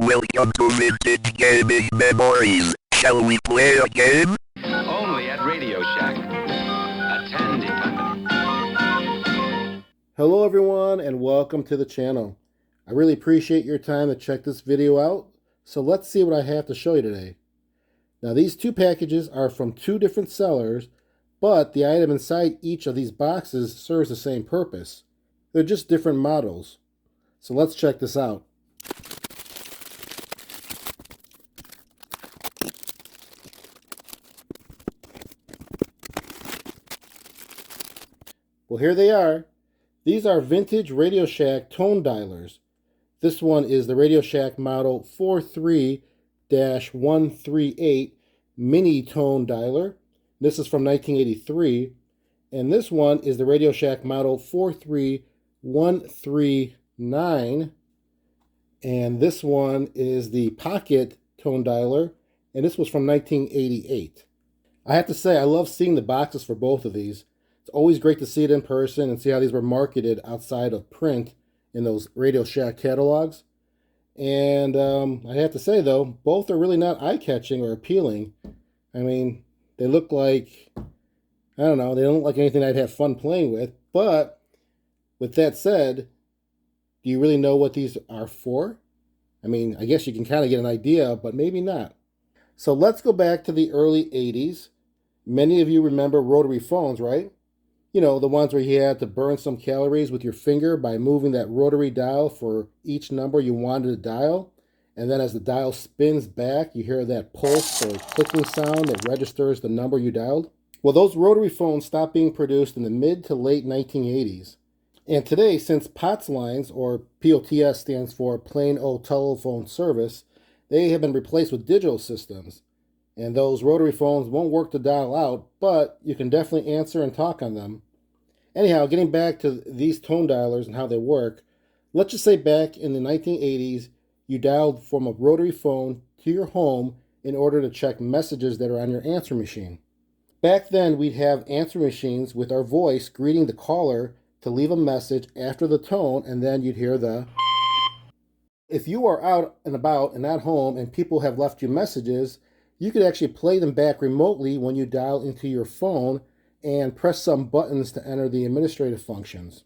Welcome to Vintage Gaming Memories. Shall we play a game? Only at Radio Shack, a Tandy company. Hello everyone and welcome to the channel. I really appreciate your time to check this video out, so let's see what I have to show you today. Now these two packages are from two different sellers, but the item inside each of these boxes serves the same purpose. They're just different models. So let's check this out. Well, here they are. These are vintage Radio Shack tone dialers. This one is the Radio Shack model 43-138 mini tone dialer. This is from 1983. And this one is the Radio Shack model 43139. And this one is the pocket tone dialer. And this was from 1988. I have to say, I love seeing the boxes for both of these. It's always great to see it in person and see how these were marketed outside of print in those Radio Shack catalogs. And I have to say, though, both are really not eye-catching or appealing. I mean, they look like, I don't know, they don't look like anything I'd have fun playing with. But with that said, do you really know what these are for? I mean, I guess you can kind of get an idea, but maybe not. So let's go back to the early 80s. Many of you remember rotary phones, right? You know, the ones where you had to burn some calories with your finger by moving that rotary dial for each number you wanted to dial. And then as the dial spins back, you hear that pulse or clicking sound that registers the number you dialed. Well, those rotary phones stopped being produced in the mid to late 1980s. And today, since POTS lines, or POTS stands for Plain Old Telephone Service, they have been replaced with digital systems. And those rotary phones won't work to dial out, but you can definitely answer and talk on them. Anyhow, getting back to these tone dialers and how they work, let's just say back in the 1980s, you dialed from a rotary phone to your home in order to check messages that are on your answer machine. Back then, we'd have answer machines with our voice greeting the caller to leave a message after the tone, and then you'd hear the... If you are out and about and at home and people have left you messages, you could actually play them back remotely when you dial into your phone and press some buttons to enter the administrative functions.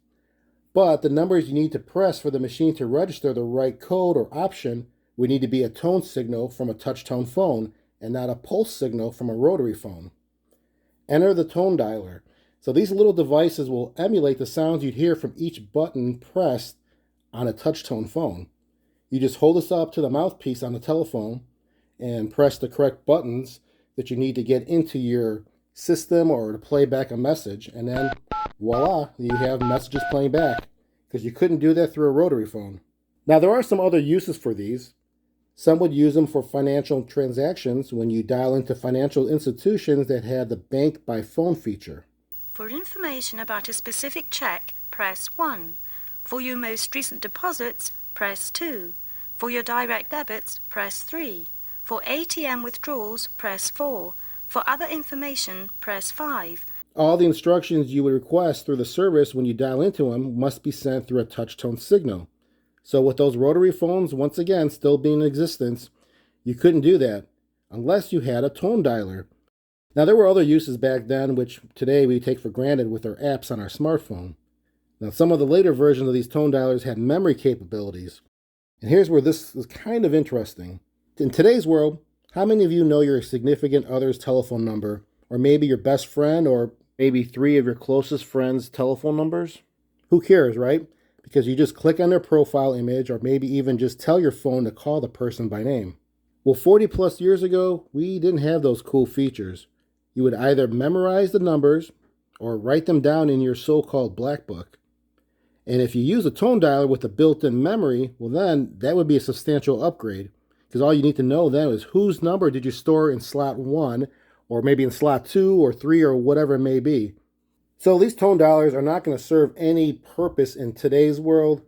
But the numbers you need to press for the machine to register the right code or option would need to be a tone signal from a touch-tone phone and not a pulse signal from a rotary phone. Enter the tone dialer. So these little devices will emulate the sounds you'd hear from each button pressed on a touch-tone phone. You just hold this up to the mouthpiece on the telephone and press the correct buttons that you need to get into your system or to play back a message, and then voila, you have messages playing back, because you couldn't do that through a rotary phone. Now there are some other uses for these. Some would use them for financial transactions when you dial into financial institutions that had the bank by phone feature. For information about a specific check, press 1. For your most recent deposits, press 2. For your direct debits, press 3. For ATM withdrawals, press 4. For other information, press 5. All the instructions you would request through the service when you dial into them must be sent through a touch-tone signal. So with those rotary phones, once again, still being in existence, you couldn't do that unless you had a tone dialer. Now, there were other uses back then, which today we take for granted with our apps on our smartphone. Now, some of the later versions of these tone dialers had memory capabilities. And here's where this is kind of interesting. In today's world, how many of you know your significant other's telephone number, or maybe your best friend, or maybe 3 of your closest friends' telephone numbers? Who cares, right? Because you just click on their profile image, or maybe even just tell your phone to call the person by name. Well, 40 plus years ago, we didn't have those cool features. You would either memorize the numbers, or write them down in your so-called black book. And if you use a tone dialer with a built-in memory, well then, that would be a substantial upgrade. Because all you need to know then is whose number did you store in slot 1, or maybe in slot 2 or 3 or whatever it may be. So these tone dialers are not going to serve any purpose in today's world.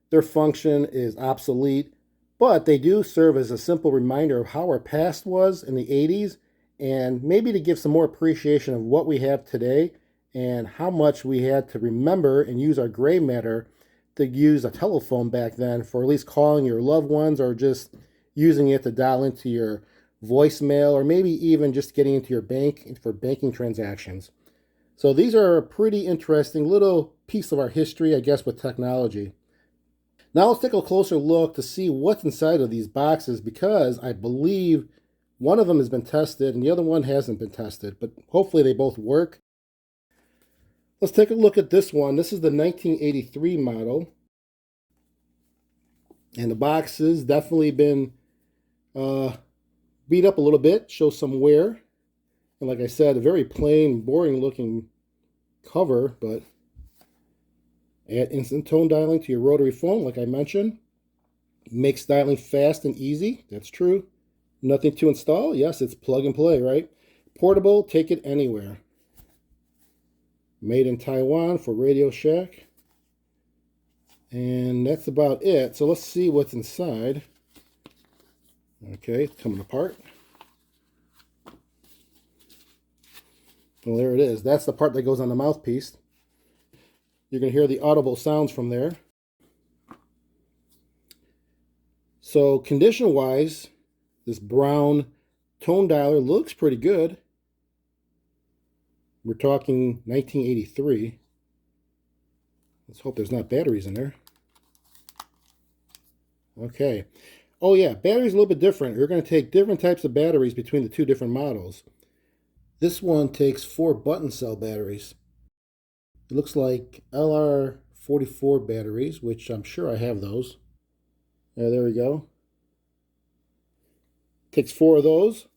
Their function is obsolete, but they do serve as a simple reminder of how our past was in the 80s, and maybe to give some more appreciation of what we have today and how much we had to remember and use our gray matter to use a telephone back then for at least calling your loved ones or just using it to dial into your voicemail or maybe even just getting into your bank for banking transactions. So these are a pretty interesting little piece of our history, I guess, with technology. Now let's take a closer look to see what's inside of these boxes because I believe one of them has been tested and the other one hasn't been tested, but hopefully they both work. Let's take a look at this one. This is the 1983 model. And the box has definitely been beat up a little bit, shows some wear. And like I said, a very plain, boring looking cover, but add instant tone dialing to your rotary phone, like I mentioned. Makes dialing fast and easy. That's true. Nothing to install. Yes, it's plug and play, right? Portable, take it anywhere. Made in Taiwan for Radio Shack. And that's about it. So let's see what's inside. Okay, it's coming apart. Well, there it is. That's the part that goes on the mouthpiece. You're going to hear the audible sounds from there. So condition-wise, this brown tone dialer looks pretty good. We're talking 1983. Let's hope there's not batteries in there. Okay. Oh yeah, batteries a little bit different. You're going to take different types of batteries between the two different models. This one takes 4 button cell batteries. It looks like LR44 batteries, which I'm sure I have those. Yeah, there we go. Takes 4 of those.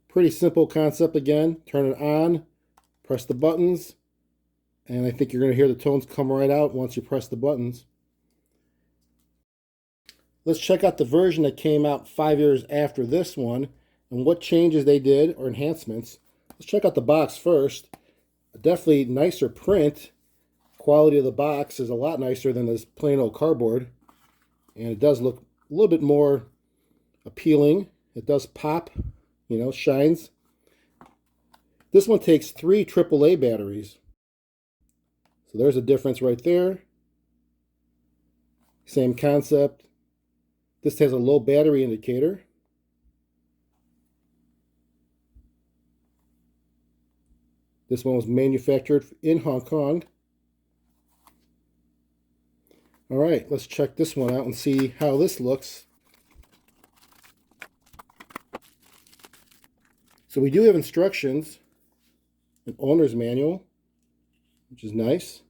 Pretty simple concept again. Turn it on, press the buttons, and I think you're going to hear the tones come right out once you press the buttons. Let's check out the version that came out 5 years after this one and what changes they did or enhancements. Let's check out the box first. Definitely nicer print. Quality of the box is a lot nicer than this plain old cardboard. And it does look a little bit more appealing. It does pop, you know, shines. This one takes 3 AAA batteries. So there's a difference right there. Same concept. This has a low battery indicator. This one was manufactured in Hong Kong. All right, let's check this one out and see how this looks. So we do have instructions, an owner's manual, which is nice.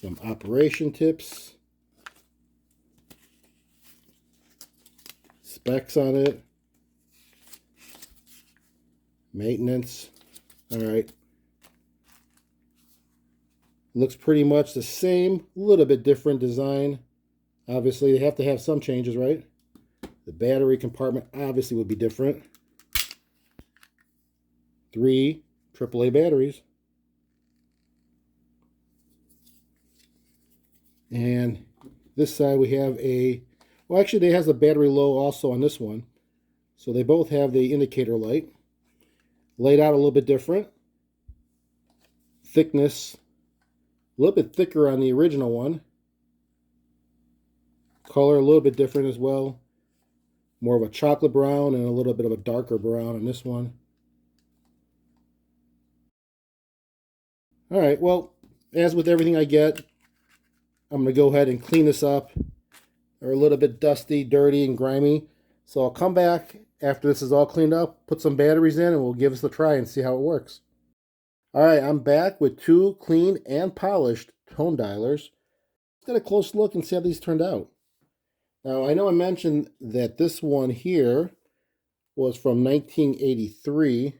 Some operation tips. Specs on it. Maintenance. All right. Looks pretty much the same, a little bit different design. Obviously, they have to have some changes, right? The battery compartment obviously would be different. 3 AAA batteries. And this side we have a, well actually it has a battery low also on this one. So they both have the indicator light. Laid out a little bit different. Thickness, a little bit thicker on the original one. Color a little bit different as well. More of a chocolate brown and a little bit of a darker brown on this one. Alright, well, as with everything I get, I'm going to go ahead and clean this up. They're a little bit dusty, dirty, and grimy. So I'll come back after this is all cleaned up, put some batteries in, and we'll give this a try and see how it works. Alright, I'm back with 2 clean and polished tone dialers. Let's get a close look and see how these turned out. Now, I know I mentioned that this one here was from 1983,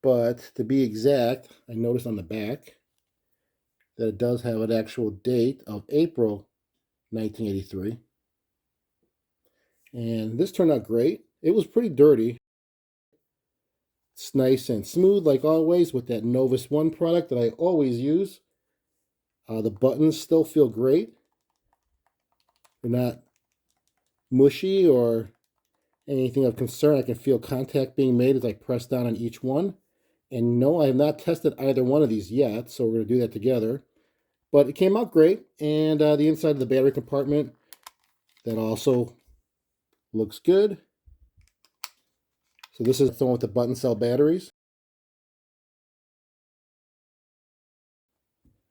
but to be exact, I noticed on the back that it does have an actual date of April 1983. And this turned out great. It was pretty dirty. It's nice and smooth like always with that Novus One product that I always use. The buttons still feel great. They're not mushy or anything of concern. I can feel contact being made as I press down on each one. And no, I have not tested either one of these yet, so we're going to do that together. But it came out great, and the inside of the battery compartment, that also looks good. So this is the one with the button cell batteries.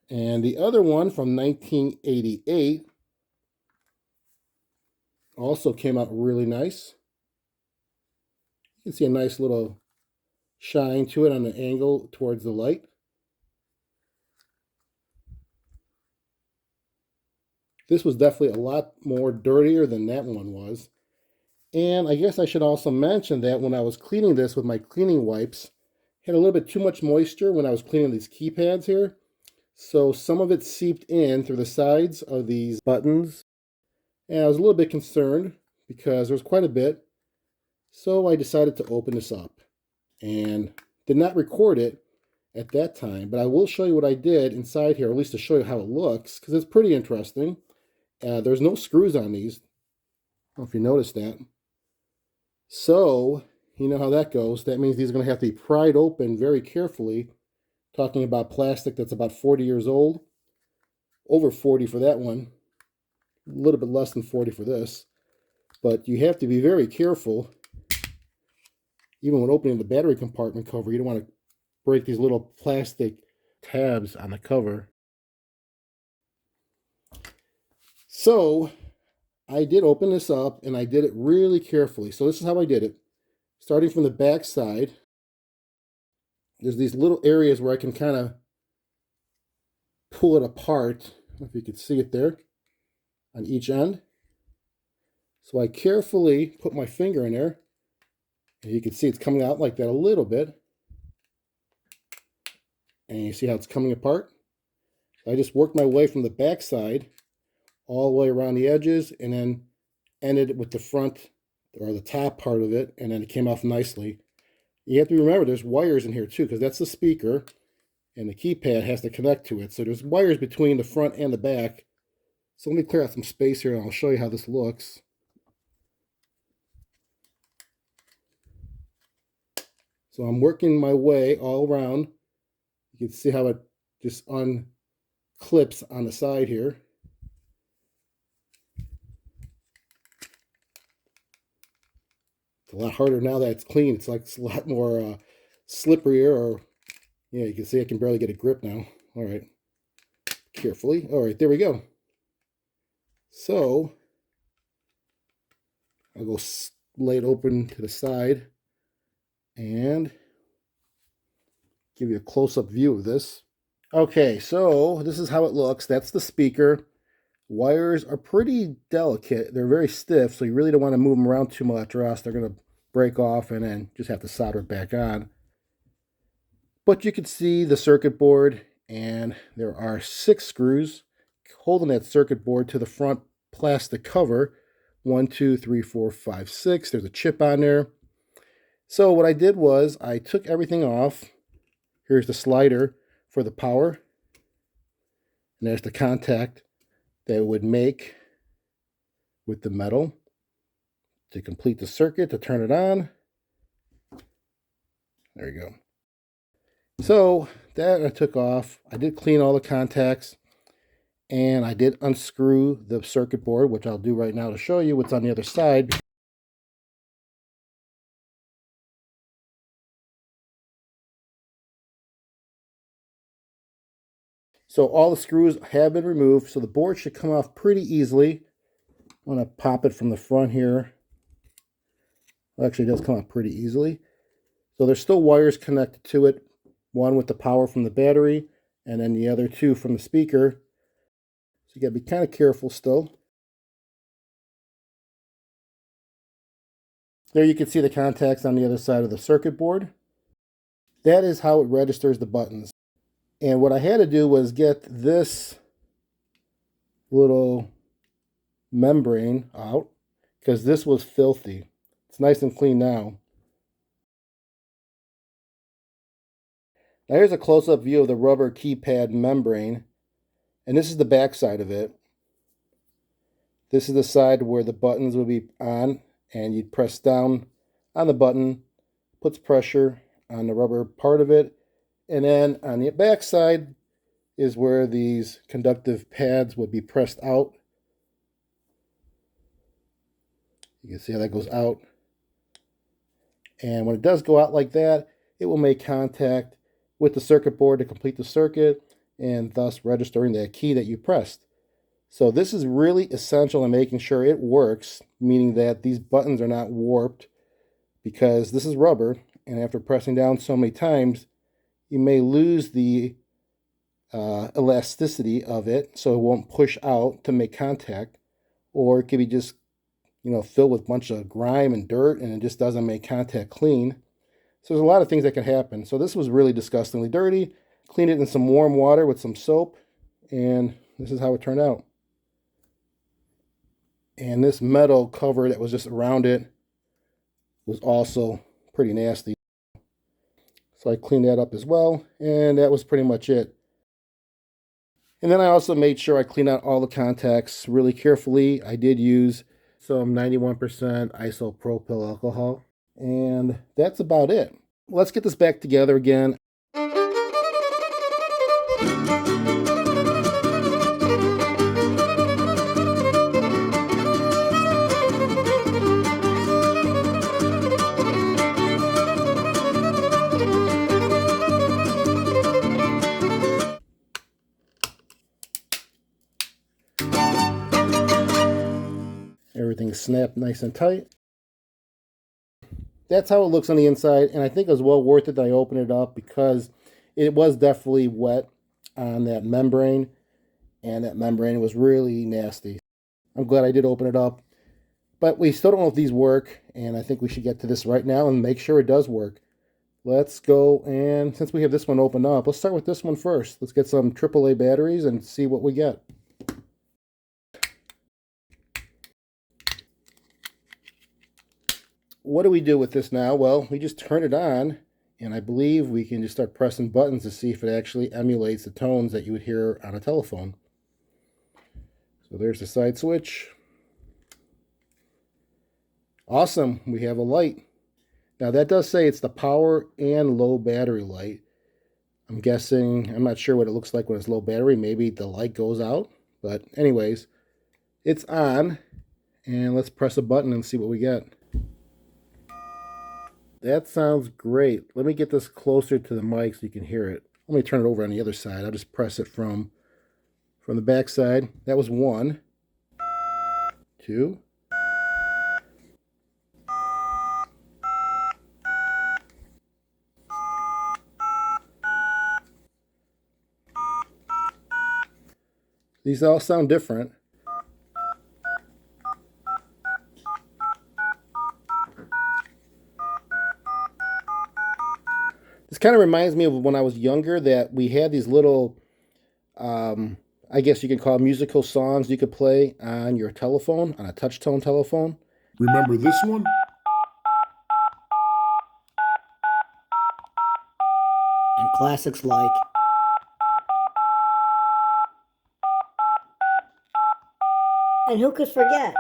And the other one from 1988 also came out really nice. You can see a nice little shine to it on the angle towards the light. This was definitely a lot more dirtier than that one was. And I guess I should also mention that when I was cleaning this with my cleaning wipes, I had a little bit too much moisture when I was cleaning these keypads here. So some of it seeped in through the sides of these buttons. And I was a little bit concerned because there was quite a bit. So I decided to open this up and did not record it at that time. But I will show you what I did inside here, or at least to show you how it looks, because it's pretty interesting. There's no screws on these. I don't know if you noticed that. So, you know how that goes. That means these are going to have to be pried open very carefully. Talking about plastic that's about 40 years old. Over 40 for that one. A little bit less than 40 for this. But you have to be very careful. Even when opening the battery compartment cover, you don't want to break these little plastic tabs on the cover. So, I did open this up, and I did it really carefully. So this is how I did it. Starting from the back side, there's these little areas where I can kind of pull it apart. I don't know if you can see it there on each end. So I carefully put my finger in there, and you can see it's coming out like that a little bit. And you see how it's coming apart? So I just worked my way from the back side all the way around the edges, and then ended with the front or the top part of it, and then it came off nicely. You have to remember there's wires in here too, because that's the speaker, and the keypad has to connect to it. So there's wires between the front and the back. So let me clear out some space here, and I'll show you how this looks. So I'm working my way all around. You can see how it just unclips on the side here. It's a lot harder now that it's clean. It's like it's a lot more slipperier, or yeah, you can see I can barely get a grip now. All right, carefully. All right, there we go. So I'll go lay it open to the side and give you a close-up view of this. Okay, so this is how it looks. That's the speaker. Wires are pretty delicate. They're very stiff, so you really don't want to move them around too much, or else they're going to break off and then just have to solder it back on. But you can see the circuit board, and there are 6 screws holding that circuit board to the front plastic cover. 1, 2, 3, 4, 5, 6. There's a chip on there. So what I did was I took everything off. Here's the slider for the power. And there's the contact that it would make with the metal to complete the circuit, to turn it on. There you go. So that I took off. I did clean all the contacts, and I did unscrew the circuit board, which I'll do right now to show you what's on the other side. So all the screws have been removed, so the board should come off pretty easily. I'm going to pop it from the front here. Actually, it does come off pretty easily. So there's still wires connected to it. One with the power from the battery, and then the other 2 from the speaker. So you got to be kind of careful still. There you can see the contacts on the other side of the circuit board. That is how it registers the buttons. And what I had to do was get this little membrane out, because this was filthy. It's nice and clean now. Now here's a close-up view of the rubber keypad membrane. And this is the back side of it. This is the side where the buttons will be on. and you'd press down on the button, puts pressure on the rubber part of it, and then on the back side is where these conductive pads would be pressed out. You can see how that goes out. And when it does go out like that, it will make contact with the circuit board to complete the circuit and thus registering that key that you pressed. So this is really essential in making sure it works, meaning that these buttons are not warped, because this is rubber, and after pressing down so many times, you may lose the elasticity of it, so it won't push out to make contact, or it could be just filled with a bunch of grime and dirt, and it just doesn't make contact clean. So there's a lot of things that could happen. So this was really disgustingly dirty. Cleaned it in some warm water with some soap, and this is how it turned out. And this metal cover that was just around it was also pretty nasty. So I cleaned that up as well, and that was pretty much it. And then I also made sure I cleaned out all the contacts really carefully. I did use some 91% isopropyl alcohol, and that's about it. Let's get this back together again. Everything's snapped nice and tight. That's how it looks on the inside, and I think it was well worth it that I opened it up because it was definitely wet on that membrane, and that membrane was really nasty. I'm glad I did open it up, but we still don't know if these work, and I think we should get to this right now and make sure it does work. Let's go, and since we have this one opened up, let's start with this one first. Let's get some AAA batteries and see what we get. What do we do with this now? Well, we just turn it on, and I believe we can just start pressing buttons to see if it actually emulates the tones that you would hear on a telephone. So there's the side switch. Awesome, we have a light. Now that does say it's the power and low battery light. I'm guessing, I'm not sure what it looks like when it's low battery. Maybe the light goes out, but anyways, it's on, and let's press a button and see what we get. That sounds great. Let me get this closer to the mic so you can hear it. Let me turn it over on the other side. I'll just press it from the back side. That was 1, 2. These all sound different. This kind of reminds me of when I was younger, that we had these little, I guess you could call musical songs you could play on your telephone, on a touch-tone telephone. Remember this one? And classics like And who could forget?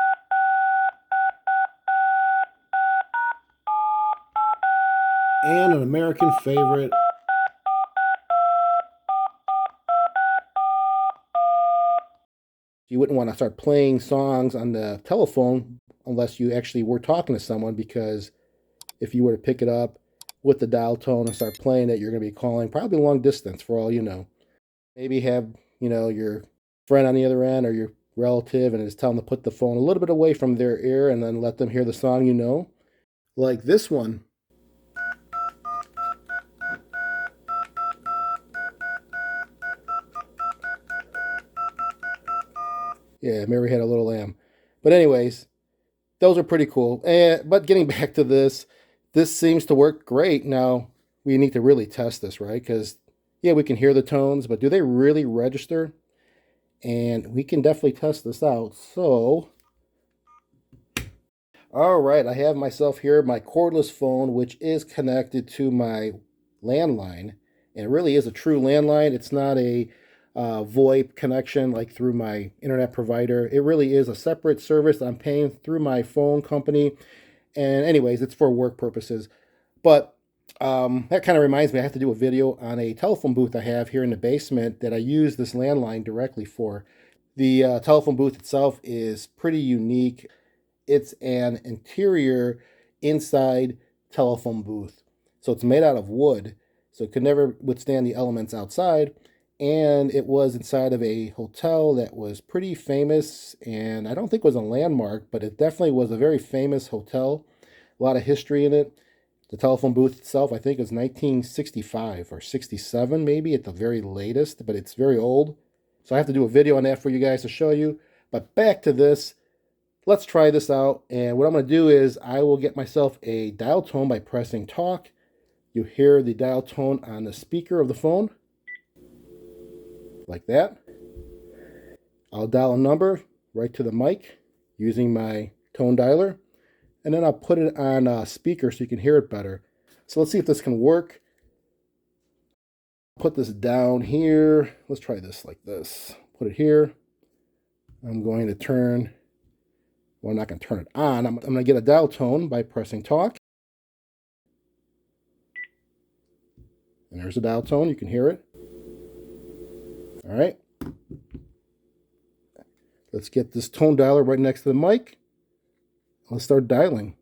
And an American favorite. You wouldn't want to start playing songs on the telephone unless you actually were talking to someone, because if you were to pick it up with the dial tone and start playing it, you're going to be calling probably long distance for all you know. Maybe have, your friend on the other end or your relative, and just tell them to put the phone a little bit away from their ear and then let them hear the song, like this one. Yeah, Mary Had a Little Lamb. But anyways, those are pretty cool. But getting back to this seems to work great. Now, we need to really test this, right? Because, yeah, we can hear the tones, but do they really register? And we can definitely test this out. So, all right, I have myself here my cordless phone, which is connected to my landline. And it really is a true landline. It's not a VoIP connection like through my internet provider. It really is a separate service that I'm paying through my phone company. And anyways, it's for work purposes. But that kind of reminds me, I have to do a video on a telephone booth I have here in the basement that I use this landline directly for. The telephone booth itself is pretty unique. It's an interior inside telephone booth. So it's made out of wood, so it could never withstand the elements outside. And it was inside of a hotel that was pretty famous, and I don't think it was a landmark, but it definitely was a very famous hotel. A lot of history in it. The telephone booth itself, I think, is 1965 or 67, maybe at the very latest, but it's very old. So I have to do a video on that for you guys to show you. But back to this. Let's try this out. And what I'm going to do is I will get myself a dial tone by pressing talk. You hear the dial tone on the speaker of the phone. Like that. I'll dial a number right to the mic using my tone dialer. And then I'll put it on speaker so you can hear it better. So let's see if this can work. Put this down here. Let's try this like this. Put it here. I'm going to turn, well, I'm not going to turn it on. I'm going to get a dial tone by pressing talk. And there's a dial tone. You can hear it. All right. Let's get this tone dialer right next to the mic. Let's start dialing.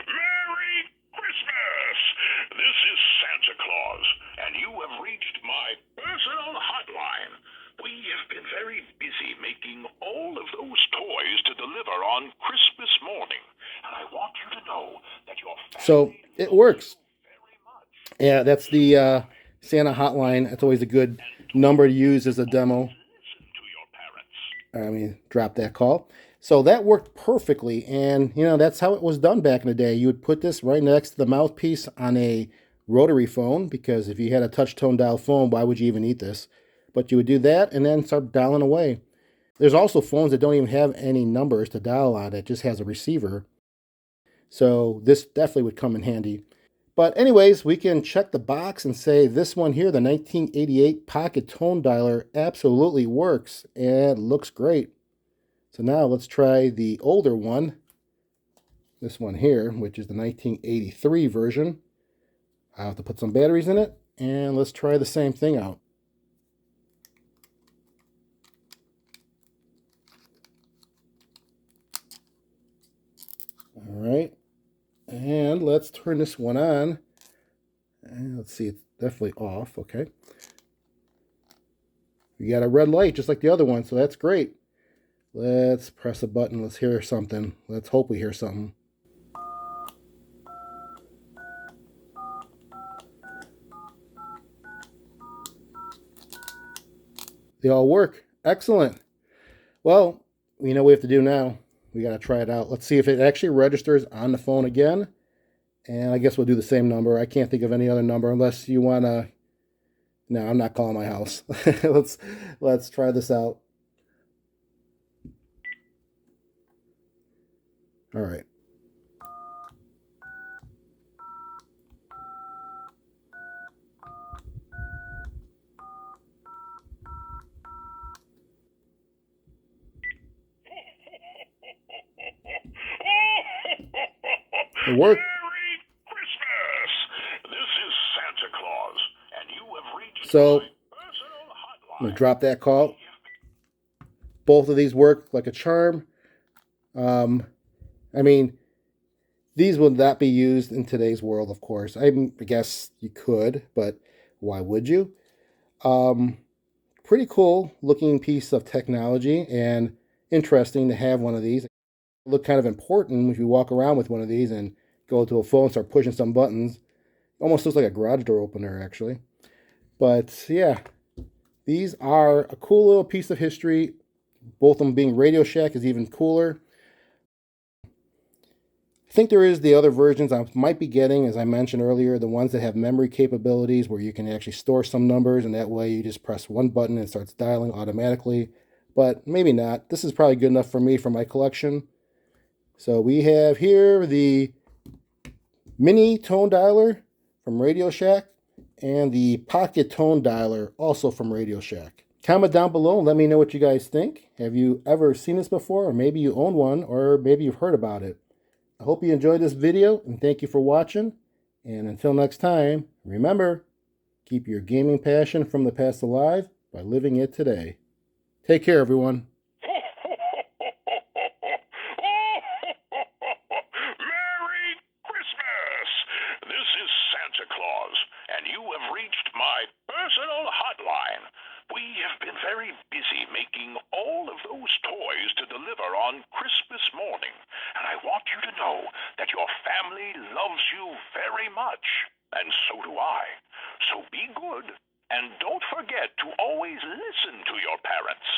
Merry Christmas! This is Santa Claus, and you have reached my personal hotline. We have been very busy making all of those toys to deliver on Christmas morning, and I want you to know that your So family it works. very much. Yeah, that's the Santa hotline. That's always a good number to use as a demo. Listen to your parents. I mean, drop that call. So that worked perfectly. And, you know, that's how it was done back in the day. You would put this right next to the mouthpiece on a rotary phone, because if you had a touch tone dial phone, why would you even need this? But you would do that and then start dialing away. There's also phones that don't even have any numbers to dial on. It just has a receiver. So this definitely would come in handy. But anyways, we can check the box and say this one here, the 1988 Pocket Tone Dialer, absolutely works and looks great. So now let's try the older one, this one here, which is the 1983 version. I'll have to put some batteries in it, and let's try the same thing out. All right, and let's turn this one on. And let's see, it's definitely off, okay. We got a red light just like the other one, so that's great. Let's press a button. Let's hear something. Let's hope we hear something. They all work. Excellent. Well, we know what we have to do now. We got to try it out. Let's see if it actually registers on the phone again. And I guess we'll do the same number. I can't think of any other number unless you want to. No, I'm not calling my house. Let's try this out. All right. It worked. Merry Christmas! This is Santa Claus, and you have reached So, my personal hotline. I'm going to drop that call. Both of these work like a charm. I mean, these would not be used in today's world, of course. I guess you could, but why would you? Pretty cool looking piece of technology, and interesting to have one of these. Look kind of important if you walk around with one of these and go to a phone and start pushing some buttons. Almost looks like a garage door opener, actually. But yeah, these are a cool little piece of history. Both of them being Radio Shack is even cooler. I think there is the other versions I might be getting, as I mentioned earlier, the ones that have memory capabilities where you can actually store some numbers, and that way you just press one button and it starts dialing automatically. But maybe not. This is probably good enough for me for my collection. So we have here the mini tone dialer from Radio Shack and the pocket tone dialer also from Radio Shack. Comment down below and let me know what you guys think. Have you ever seen this before, or maybe you own one, or maybe you've heard about it? I hope you enjoyed this video, and thank you for watching. And until next time, remember, keep your gaming passion from the past alive by living it today. Take care, everyone. Merry Christmas! This is Santa Claus, and you have reached my personal hotline. We have been very busy making all of those toys to deliver on Christmas morning, and I want you to know that your family loves you very much, and so do I. So be good, and don't forget to always listen to your parents.